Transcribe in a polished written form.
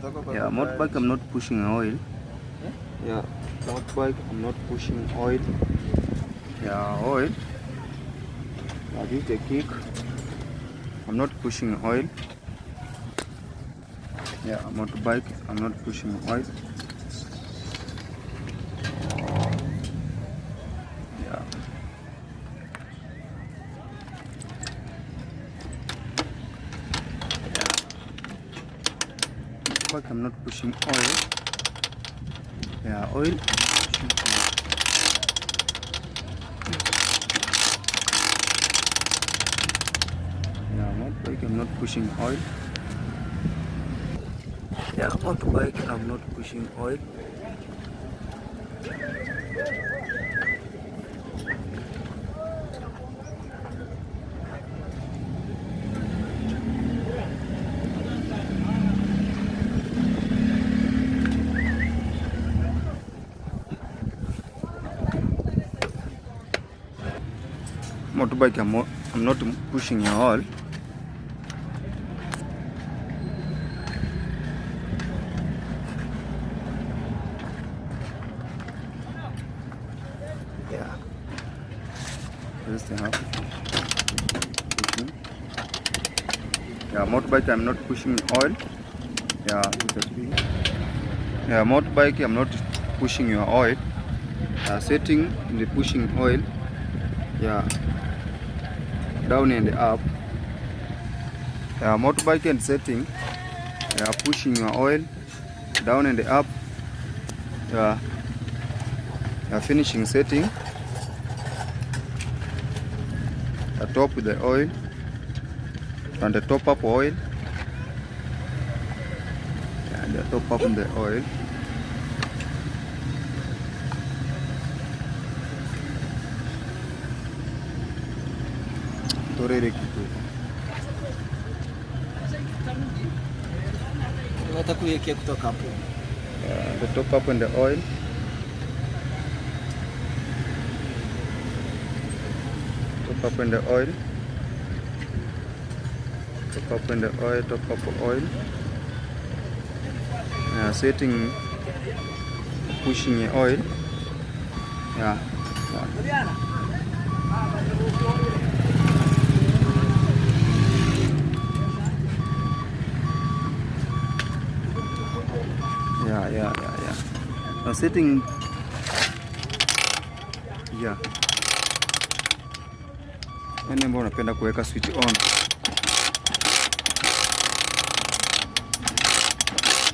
Yeah, motorbike I'm not pushing oil. Yeah, motorbike I'm not pushing oil. Yeah, oil. I did a kick. I'm not pushing oil. Yeah, motorbike I'm not pushing oil. Yeah. Motorbike I'm not pushing oil. Yeah, oil. Yeah, motorbike I'm not pushing oil. Yeah, motorbike I'm not pushing oil. Motorbike I'm not pushing oil. Yeah. Just half. Yeah, motorbike I'm not pushing oil. Yeah, yeah, motorbike I'm not pushing your oil. Setting in the pushing oil. Yeah, down and up. Yeah, motorbike and setting. Yeah, pushing your oil down and up. Yeah, finishing setting. The top with the oil and the top up oil. And the top up in the oil. The top up in the oil. Top up in the oil. Top up in the oil. Top up oil. Setting, pushing the oil. Yeah. Yeah. Setting. Yeah. Nani ambao unapenda kuweka switch on?